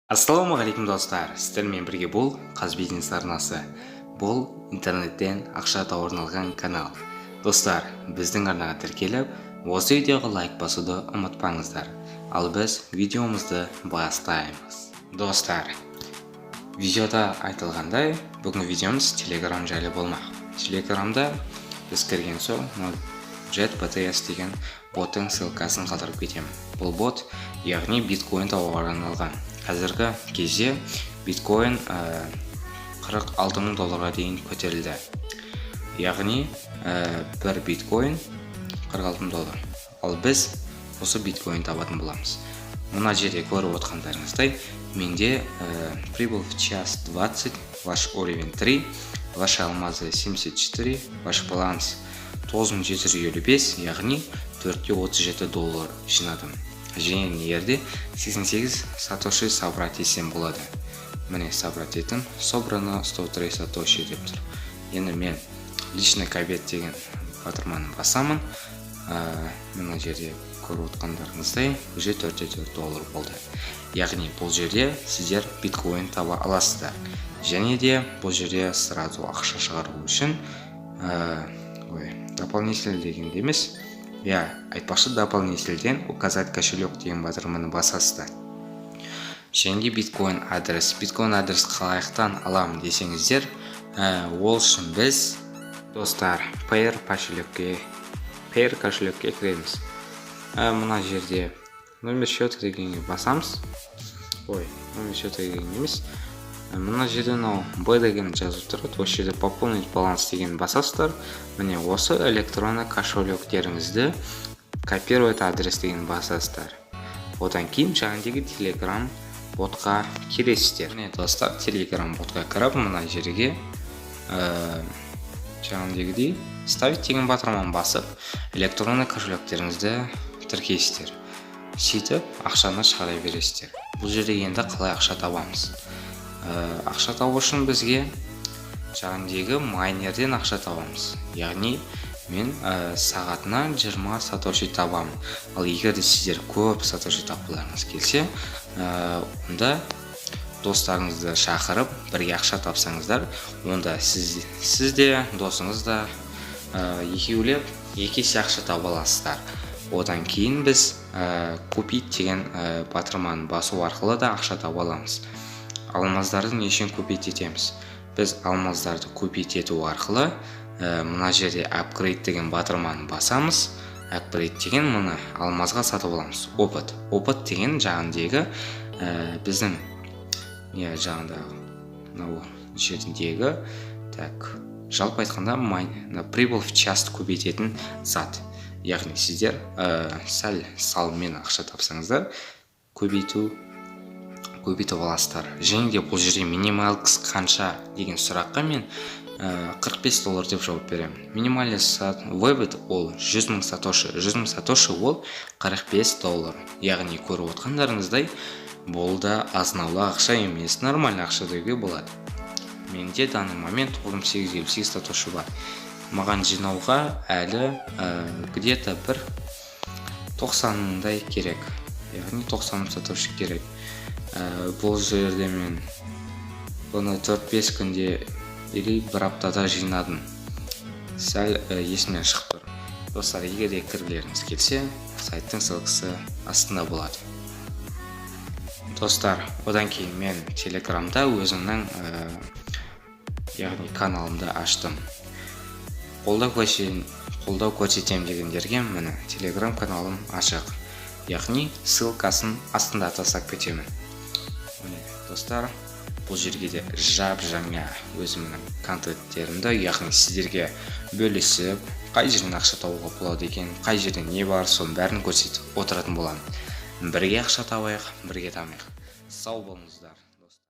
Ассалаумағалейкум достар, сіздермен бірге бұл Қаз бизнес арнасы. Бұл интернеттен ақша табуға арналған канал. Достар, біздің арнаға тіркеліп, осы видеоға лайк басуды ұмытпаңыздар. Ал біз видеомызды бастаймыз. Достар, видеода айтылғандай, бүгін видеомыз Telegram жайлы болмақ. Телеграмда біз кірген соң JetBTS деген боттың ссылкасын қалдырып кетемін. Бұл бот, яғни биткоин табуға арналған. Қазіргі кезде биткоин 46 мың долларға дейін көтерілді. Яғни бір биткоин 46 мың доллар. Ал біз осы биткоин табатын боламыз. Мына жерде көріп отқандарыңыздай, менде прибыль в час 20, ваш уровень 3, ваши алмазы 74, ваш баланс 9755, яғни 437 доллар жинадым. Және егерде 88 сатоши собрать етсем болады. Міне собрать еттім, собрано 103 сатоши деп тұр. Енді мен личный кабинет деген батырманы басамын. Мына жерде көріп отқандарыңыздай, уже 44 доллар болды. Яғни бұл жерде сіздер биткоин таба аласыздар. Және де бұл жерде сразу ақша шығару үшін дополнительный дегенде емес, айтпақшы дополнительден указать кошелек деген батырманы басасыздар. Және де биткоин адрес қалайықтан аламын десеңіздер, ол үшін біз, достар, Payer кошелекке кіреміз. Мына жерде номер счет дегенге басамыз. Номер счет деген емес. Мына жерде Б деген жазып тұрады. Осы жерде пополнить баланс деген басасыздар. Міне осы электронный кошелектеріңізді копировать адрес деген басасыздар. Одан кейін жаңағыдегі Telegram ботқа кіресіздер. Міне достар, Telegram ботқа кіріп, мына жерге жаңағыдегідей ставить деген батырманы басып, электронный кошелектеріңізді тіркейсіздер. Сөйтіп ақшаны шығара бересіздер. Бұл жерде енді қалай ақша табамыз? Ақша табу үшін бізге жаңағыдегі майнерден ақша табамыз. Яғни мен сағатына 20 сатоши табамын. Ал егер де сіздер көп сатоши тапқыларыңыз келсе, онда достарыңызды шақырып бірге ақша тапсаңыздар, онда сіз де досыңыз да екеулеп екі есе ақша таба аласыздар. Одан кейін біз купить деген батырманы басу арқылы да ақша таба аламыз. Алмаздарды нешен купить етеміз? Біз алмаздарды купить ету арқылы мына жерде апгрейд деген батырманы басамыз. Апгрейд деген мұны алмазға сатып аламыз. Опыт деген жағындегі біздің жағындағы жеріндегі жалпы айтқанда прибыль в час көбейтетін зат. Яғни сіздер сәл салмен ақша тапсаңыздар, көбейтіп аласыздар. Және де бұл жерде минималкасы қанша деген сұраққа мен 45 доллар деп жауап беремін. Минимальный вывод ол 100 мың сатоши. 100 мың сатоши ол 45 доллар. Яғни көріп отқандарыңыздай, бұл да азнаулы ақша емес, нормальный ақша деуге болады. Менде данный момент 98 сатоши бар. Маған жинауға әлі где-то бір 90 мыңдай керек. Яғни 90 мың сатоши керек. Бұл жерде мен бұны 4-5 күнде или бір аптада жинадым. Сәл есімнен шығып тұр. Достар, егер де кіргілеріңіз келсе, сайттың ссылкасы астында болады. Достар, одан кейін мен Телеграмда өзімнің яғни каналымды аштым. Қолдау көрсетем дегендерге мені Телеграм каналым ашық. Яғни ссылкасын астында тастап кетемін. Достар, бұл жерге де жаңа өзімнің контенттерімді, яғни сіздерге бөлісіп, қай жерден ақша табуға болады екен, қай жерде не бар, соның бәрін көрсетіп отыратын боламын. Бірге ақша табайық, бірге дамиық. Сау болыңыздар.